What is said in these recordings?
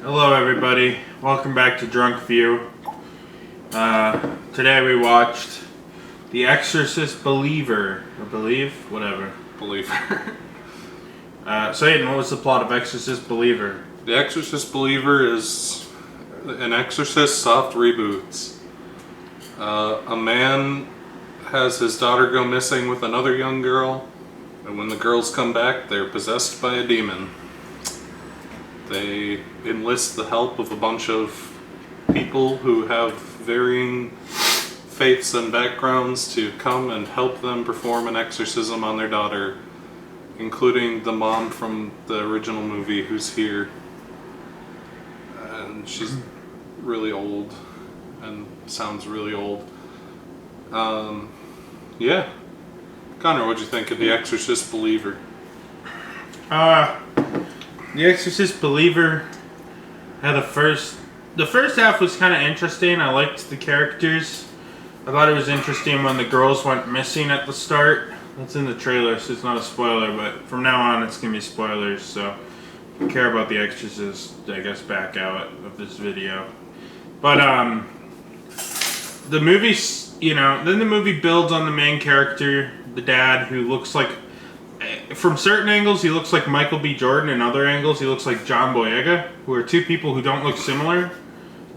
Hello everybody, welcome back to Drunkview. Today we watched The Exorcist Believer, or Believe? Whatever. Believer. Satan, what was the plot of Exorcist Believer? The Exorcist Believer is an Exorcist soft reboots. A man has his daughter go missing with another young girl, and when the girls come back, they're possessed by a demon. They enlist the help of a bunch of people who have varying faiths and backgrounds to come and help them perform an exorcism on their daughter, including the mom from the original movie who's here. And she's really old and sounds really old. Yeah. Connor, what'd you think of The Exorcist Believer? The Exorcist Believer had the first half was kind of interesting. I liked the characters. I thought it was interesting when the girls went missing at the start. That's in the trailer, so it's not a spoiler, but from now on it's going to be spoilers, so if you care about The Exorcist, I guess back out of this video. But, the movie's, then the movie builds on the main character, the dad, who looks like, from certain angles, he looks like Michael B. Jordan, and other angles, he looks like John Boyega, who are two people who don't look similar,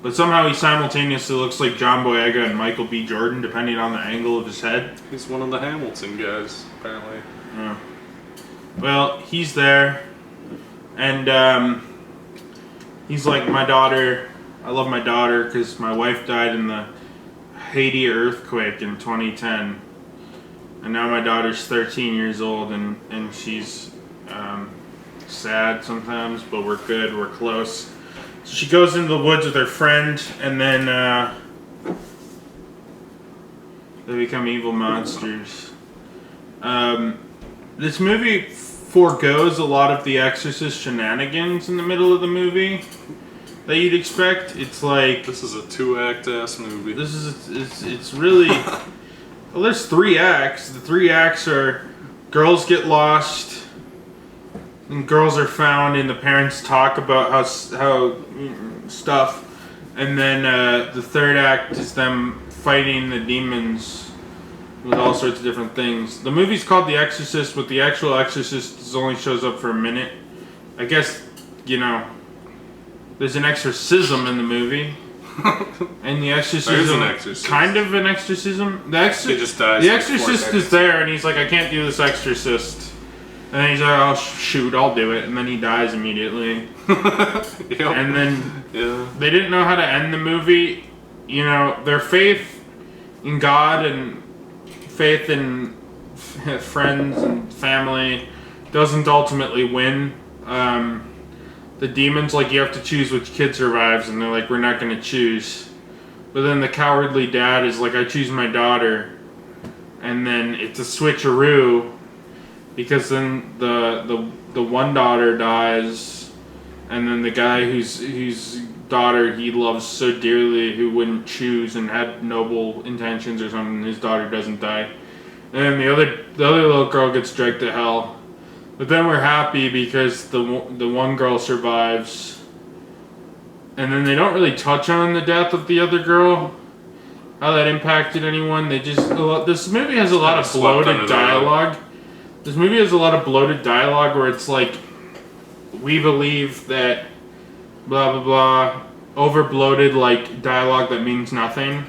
but somehow he simultaneously looks like John Boyega and Michael B. Jordan, depending on the angle of his head. He's one of the Hamilton guys, apparently. Yeah. Well, he's there, and he's like, my daughter, I love my daughter because my wife died in the Haiti earthquake in 2010. And now my daughter's 13 years old, and she's sad sometimes, but we're good, we're close. So she goes into the woods with her friend, and then they become evil monsters. This movie forgoes a lot of the Exorcist shenanigans in the middle of the movie that you'd expect. It's like... This is a 2-act ass movie. It's really... Well, there's 3 acts. The 3 acts are girls get lost, and girls are found, and the parents talk about how stuff, and then the 3rd act is them fighting the demons with all sorts of different things. The movie's called The Exorcist, but the actual Exorcist only shows up for a minute. I guess, there's an exorcism in the movie. And the exorcism, kind of an exorcism. He just dies. The exorcist is there, and he's like, I can't do this exorcist. And then he's like, oh shoot, I'll do it. And then he dies immediately. Yep. And then they didn't know how to end the movie. Their faith in God and faith in friends and family doesn't ultimately win. The demons, you have to choose which kid survives, and they're like, we're not going to choose. But then the cowardly dad is like, I choose my daughter. And then it's a switcheroo, because then the one daughter dies, and then the guy whose daughter he loves so dearly, who wouldn't choose and had noble intentions or something, his daughter doesn't die. And then the other little girl gets dragged to hell. But then we're happy because the one girl survives, and then they don't really touch on the death of the other girl, how that impacted anyone. This movie has a lot of bloated dialogue. This movie has a lot of bloated dialogue where it's like, we believe that blah blah blah, over bloated dialogue that means nothing.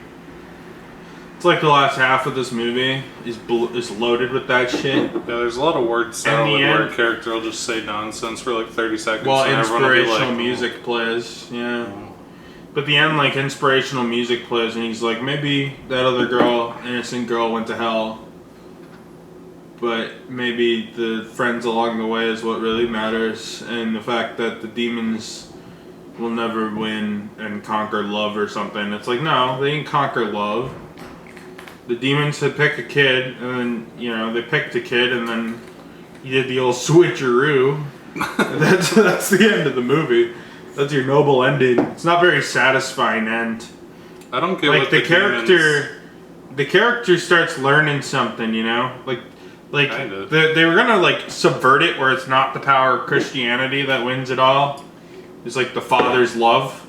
It's like the last half of this movie is loaded with that shit. Yeah, there's a lot of word salad where a character will just say nonsense for 30 seconds. Well, inspirational music plays, yeah. But the end, inspirational music plays, and he's like, maybe that other girl, innocent girl, went to hell. But maybe the friends along the way is what really matters, and the fact that the demons will never win and conquer love or something. It's like, no, they didn't conquer love. The demons had picked a kid, and then, they picked a kid, and then he did the old switcheroo. That's the end of the movie. That's your noble ending. It's not very satisfying end. I don't get what the character... The character starts learning something, they were gonna subvert it where it's not the power of Christianity that wins it all. is like the father's love.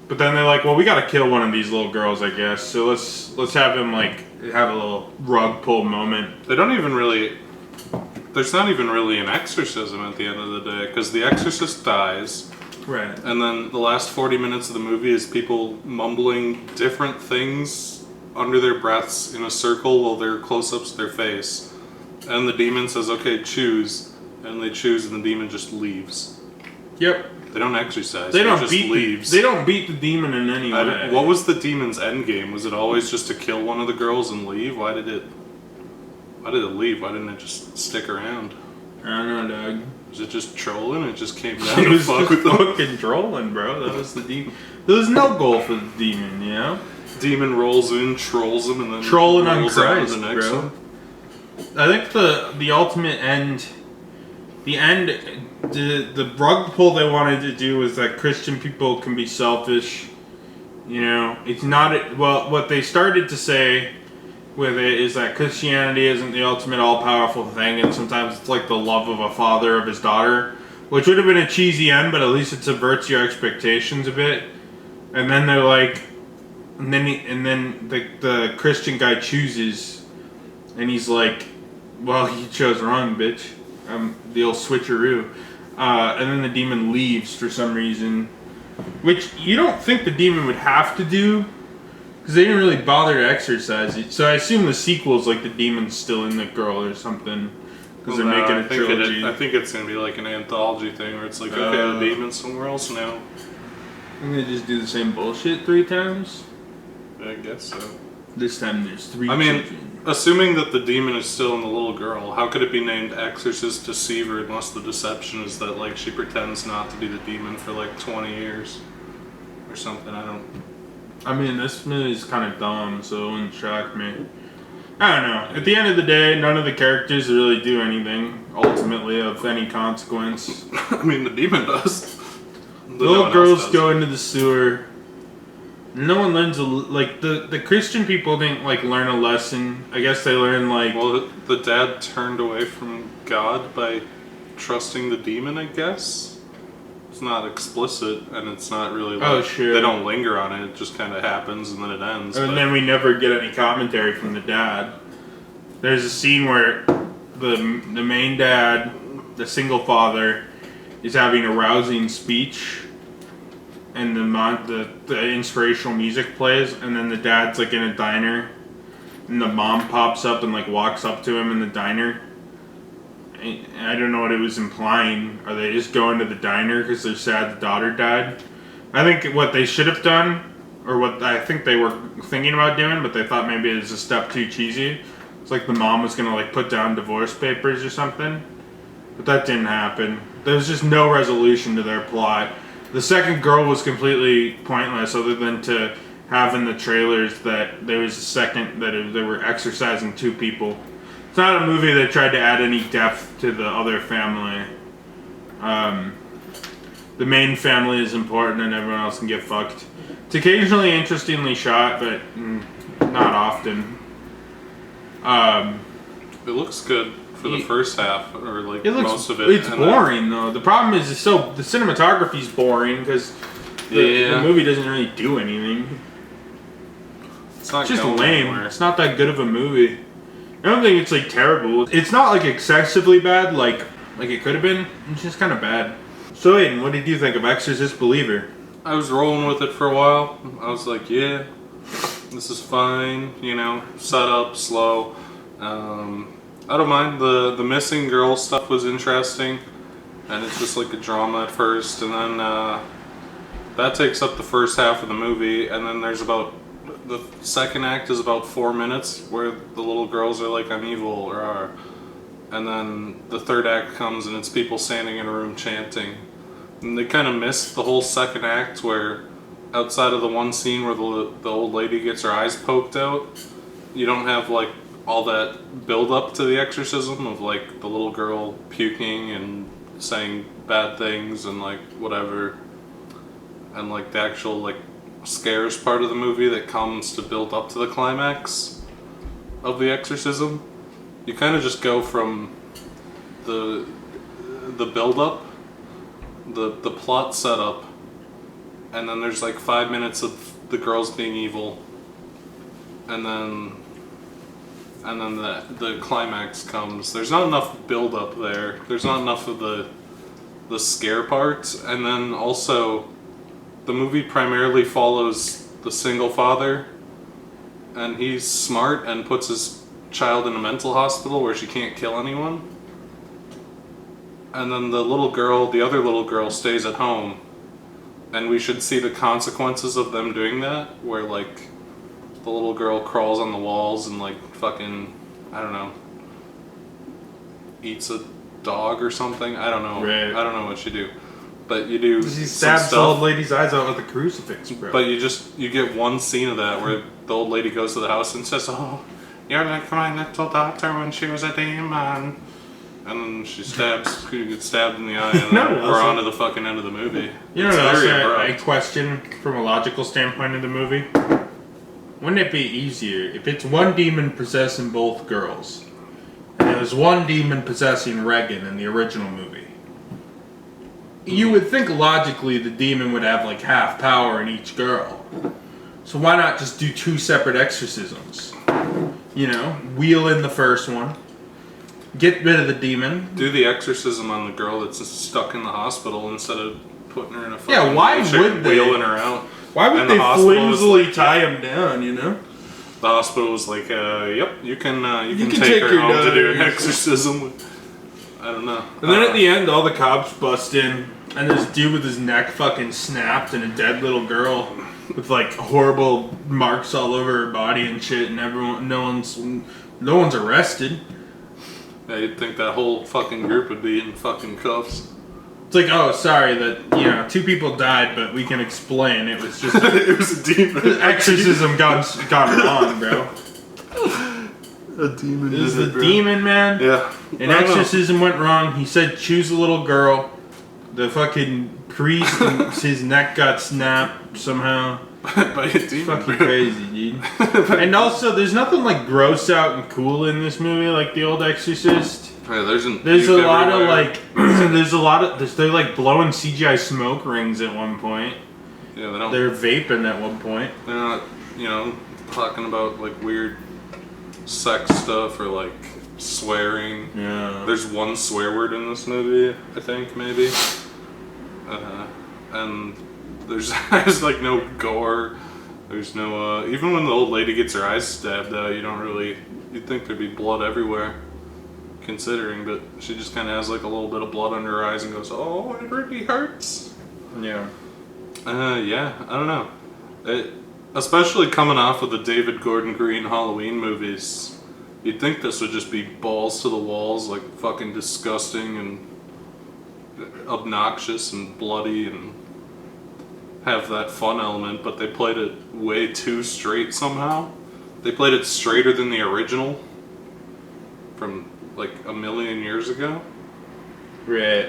But then they're like, well, we gotta kill one of these little girls, I guess. So let's have him like have a little rug pull moment. They don't even really. There's not even really an exorcism at the end of the day, because the exorcist dies. Right. And then the last 40 minutes of the movie is people mumbling different things under their breaths in a circle while they're close-ups to their face. And the demon says, okay, choose. And they choose, and the demon just leaves. Yep. They don't exercise. They don't just beat leaves. They don't beat the demon in any way. What was the demon's end game? Was it always just to kill one of the girls and leave? Why did it leave? Why didn't it just stick around? I don't know, Doug. Was it just trolling? It just came down It to was fuck just with them? fucking trolling, bro. That was the demon. There was no goal for the demon, you know? Demon rolls in, trolls him, and then Trolling on rolls out Christ, to the next bro. one. I think the ultimate end, the rug pull they wanted to do was that Christian people can be selfish. You know, it's not, well, what they started to say with it is that Christianity isn't the ultimate all-powerful thing, and sometimes it's like the love of a father of his daughter, which would have been a cheesy end, but at least it subverts your expectations a bit. And then they're like, and then the Christian guy chooses, and he's like, well, you chose wrong, bitch. The old switcheroo. And then the demon leaves for some reason, which you don't think the demon would have to do, because they didn't really bother to exorcise it. So I assume the sequel is like the demon's still in the girl or something, because they're making a trilogy. I think it's going to be like an anthology thing where it's like, okay, the demon's somewhere else now. I'm going to just do the same bullshit 3 times? I guess so. This time there's 3 I mean, children. assuming that the demon is still in the little girl, how could it be named Exorcist Deceiver unless the deception is that, like, she pretends not to be the demon for, like, 20 years? Or something, I mean, this movie's kind of dumb, so it wouldn't shock me. I don't know. At the end of the day, none of the characters really do anything, ultimately, of any consequence. I mean, the demon does. The little girls go into the sewer. No one learns the Christian people didn't like learn a lesson. I guess they learned like. Well, the dad turned away from God by trusting the demon, I guess. It's not explicit, and it's not really like, sure. They don't linger on it. It just kind of happens, and then it ends. And then we never get any commentary from the dad. There's a scene where the main dad, the single father, is having a rousing speech, and the inspirational music plays, and then the dad's like in a diner, and the mom pops up and like walks up to him in the diner. I don't know what it was implying. Are they just going to the diner because they're sad the daughter died? I think what they should have done, or what I think they were thinking about doing, but they thought maybe it was a step too cheesy. It's like the mom was gonna like put down divorce papers or something, but that didn't happen. There was just no resolution to their plot. The second girl was completely pointless, other than to have in the trailers that there was a second that they were exorcising 2 people. It's not a movie that tried to add any depth to the other family. The main family is important, and everyone else can get fucked. It's occasionally interestingly shot, but not often. It looks good for the first half, or like most of it. It's boring though. The problem is the cinematography's boring because the movie doesn't really do anything. It's just lame. Anywhere. It's not that good of a movie. I don't think it's like terrible. It's not like excessively bad, like it could have been. It's just kind of bad. So Aiden, what did you think of Exorcist Believer? I was rolling with it for a while. I was like, yeah, this is fine. You know, set up slow. I don't mind. The missing girl stuff was interesting, and it's just like a drama at first, and then that takes up the first half of the movie, and then there's about the second act is about 4 minutes where the little girls are like, I'm evil, or and then the third act comes and it's people standing in a room chanting, and they kind of missed the whole second act where outside of the one scene where the old lady gets her eyes poked out, you don't have like all that build up to the exorcism of like the little girl puking and saying bad things and like whatever, and like the actual like scares part of the movie that comes to build up to the climax of the exorcism. You kind of just go from the build up the plot setup, and then there's like 5 minutes of the girls being evil, and then the climax comes. There's not enough build up there. There's not enough of the scare part, and then also the movie primarily follows the single father, and he's smart and puts his child in a mental hospital where she can't kill anyone. And then the other little girl stays at home, and we should see the consequences of them doing that, where like the little girl crawls on the walls and like fucking, I don't know, eats a dog or something. I don't know. Right. I don't know what she do. But you do She some stabs the old lady's eyes out with a crucifix, bro. But you get one scene of that where the old lady goes to the house and says, "Oh, you're like my little daughter when she was a demon." And then she gets stabbed in the eye, and then we're on to the fucking end of the movie. You know what else I question from a logical standpoint of the movie? Wouldn't it be easier if it's one demon possessing both girls, and it was one demon possessing Regan in the original movie? You would think logically the demon would have like half power in each girl. So why not just do 2 separate exorcisms? You know, wheel in the first one, get rid of the demon. Do the exorcism on the girl that's stuck in the hospital instead of putting her in a fucking why would they? Wheeling her out. Why would they flimsily tie him down, you know? The hospital was like, yep, you can can take her your home to do an daughter. exorcism. I don't know. And then at the end, all the cops bust in, and this dude with his neck fucking snapped, and a dead little girl with like horrible marks all over her body and shit, and no one's arrested. Yeah, you'd think that whole fucking group would be in fucking cuffs. It's like, oh, sorry that 2 people died, but we can explain it was just It was a demon. exorcism gone wrong, bro. A demon. It was the demon, man. Yeah. An exorcism went wrong. He said choose a little girl. The fucking priest, his neck got snapped somehow. By a demon. Fucking crazy, dude. And also, there's nothing like gross out and cool in this movie like the old Exorcist. Yeah, there's a lot of like, they're like blowing CGI smoke rings at one point. Yeah, they don't. They're vaping at one point. They're not, talking about like weird sex stuff or like swearing. Yeah. There's one swear word in this movie, I think, maybe. And there's like no gore. There's no, even when the old lady gets her eyes stabbed out, you'd think there'd be blood everywhere, considering, but she just kind of has like a little bit of blood under her eyes and goes, "Oh, it really hurts." Yeah. Yeah, I don't know. Especially coming off of the David Gordon Green Halloween movies, you'd think this would just be balls to the walls, like fucking disgusting and obnoxious and bloody and have that fun element, but they played it way too straight somehow. They played it straighter than the original from like a million years ago. Right.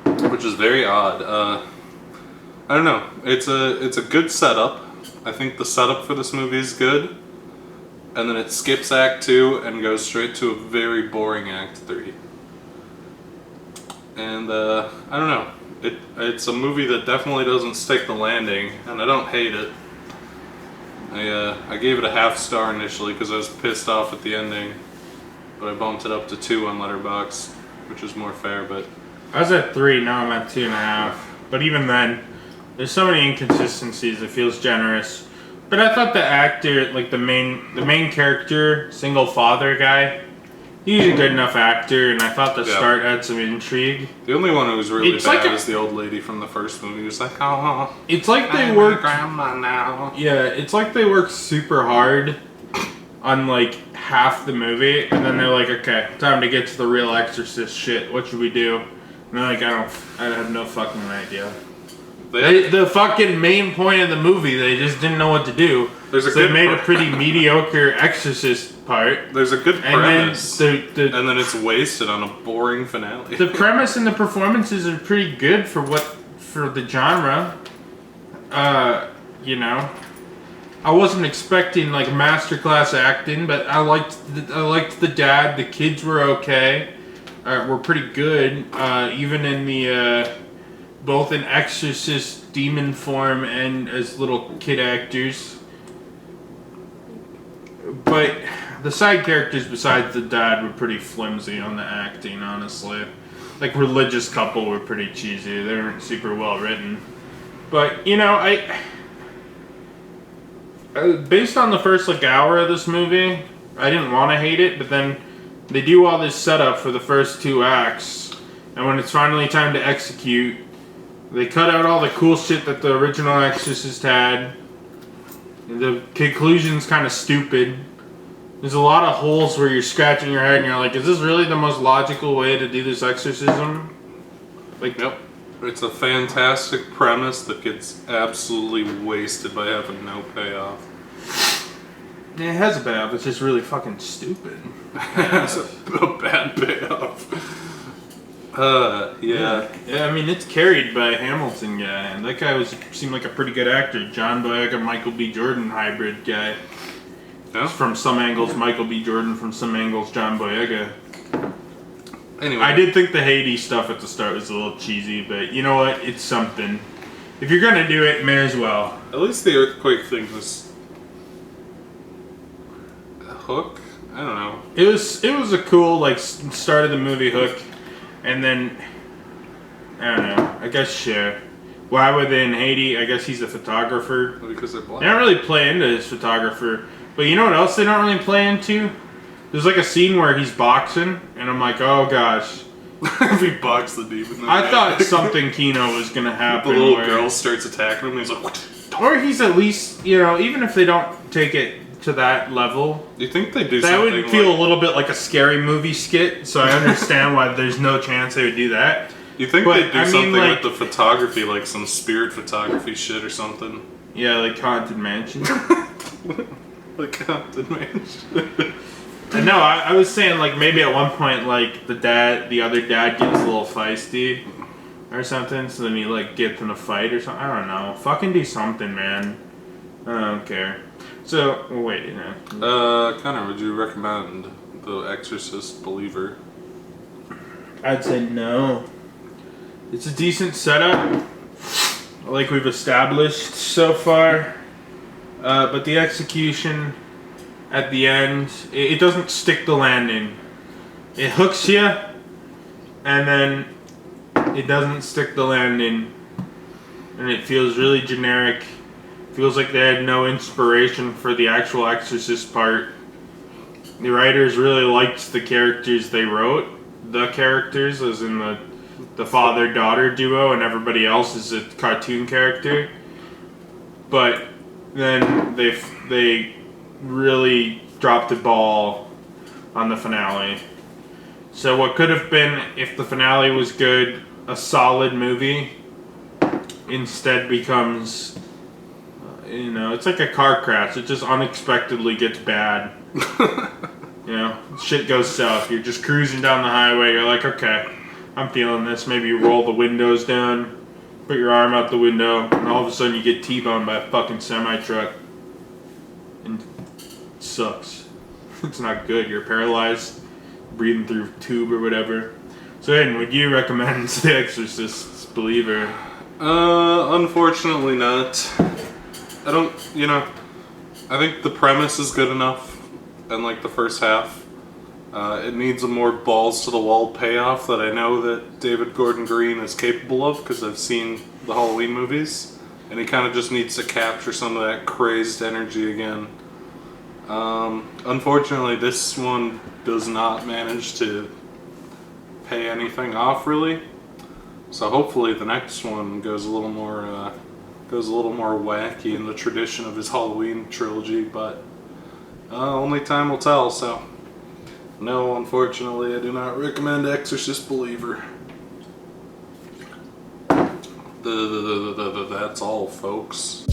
Which is very odd. I don't know. It's a good setup. I think the setup for this movie is good. And then it skips Act 2 and goes straight to a very boring Act 3. And I don't know. It's a movie that definitely doesn't stick the landing, and I don't hate it. I gave it a half star initially because I was pissed off at the ending, but I bumped it up to 2 on Letterboxd, which is more fair. But I was at 3, now I'm at 2.5. But even then, there's so many inconsistencies. It feels generous. But I thought the actor, like the main character, single father guy, he's a good enough actor, and I thought the start had some intrigue. The only one who was really It's bad like is the old lady from the first movie. Who's like, "Oh, It's like they I'm worked. a grandma now." Yeah, it's like they worked super hard on like half the movie, and then they're like, "Okay, time to get to the real Exorcist shit. What should we do?" And they're like, I have no fucking idea. The fucking main point of the movie, they just didn't know what to do. They made a pretty mediocre Exorcist part. There's a good premise, and then it's wasted on a boring finale. The premise and the performances are pretty good for the genre. I wasn't expecting like masterclass acting, but I liked the dad. The kids were okay. Were pretty good. Even in the both in Exorcist demon form and as little kid actors. But the side characters besides the dad were pretty flimsy on the acting, honestly. Like, religious couple were pretty cheesy. They weren't super well written. But, you know, based on the first, like, hour of this movie, I didn't want to hate it, but then they do all this setup for the first 2 acts, and when it's finally time to execute, they cut out all the cool shit that the original Exorcist had. The conclusion's kind of stupid. There's a lot of holes where you're scratching your head and you're like, is this really the most logical way to do this exorcism? Like, Yep. It's a fantastic premise that gets absolutely wasted by having no payoff. yeah, it has a payoff. It's just really fucking stupid. It's a bad payoff. Yeah. Yeah, I mean, it's carried by a Hamilton guy, and that guy seemed like a pretty good actor. John Boyega, Michael B. Jordan hybrid guy. Yeah. From some angles, Michael B. Jordan. From some angles, John Boyega. Anyway. I did think the Hades stuff at the start was a little cheesy, but you know what? It's something. If you're gonna do it, may as well. At least the earthquake thing was a hook? I don't know. It was a cool, like, start of the movie hook, and then, I don't know, I guess, sure. Why were they in Haiti? I guess he's a photographer. Because they're black. They don't really play into his photographer. But you know what else they don't really play into? There's like a scene where he's boxing, and I'm like, oh gosh. If he bugs the demon. I thought something Kino was gonna happen. The little where, girl starts attacking him, and he's like, what? Or he's at least, you know, even if they don't take it to that level, You think they do that something would feel like, a little bit like a scary movie skit, so I understand why there's no chance they would do that. You think But, they'd do I mean, something like- with the photography, like some spirit photography shit or something? Yeah, like Haunted Mansion. Like Haunted Mansion. And no, I was saying, like, maybe at one point, like, the other dad gets a little feisty or something, so then he, like, gets in a fight or something. I don't know. Fucking do something, man. I don't care. So, wait, you know. Connor, would you recommend The Exorcist Believer? I'd say no. It's a decent setup, like we've established so far. But the execution at the end, it doesn't stick the landing. It hooks you, and then it doesn't stick the landing. And it feels really generic. Feels like they had no inspiration for the actual Exorcist part. The writers really liked the characters they wrote. The characters, as in the father-daughter duo, and everybody else is a cartoon character. But then they really dropped the ball on the finale. So what could have been, if the finale was good, a solid movie, instead becomes, you know, it's like a car crash. It just unexpectedly gets bad. You know, shit goes south. You're just cruising down the highway. You're like, okay, I'm feeling this. Maybe you roll the windows down, put your arm out the window, and all of a sudden you get T-boned by a fucking semi-truck. And it sucks. It's not good. You're paralyzed, breathing through a tube or whatever. So, Aiden, would you recommend The Exorcist Believer? Unfortunately not. I don't, you know, I think the premise is good enough in like the first half. It needs a more balls to the wall payoff that I know that David Gordon Green is capable of because I've seen the Halloween movies, and he kind of just needs to capture some of that crazed energy again. Unfortunately, this one does not manage to pay anything off really. So hopefully the next one goes a little more wacky in the tradition of his Halloween trilogy, but only time will tell. So no, unfortunately, I do not recommend Exorcist Believer. That's all, folks.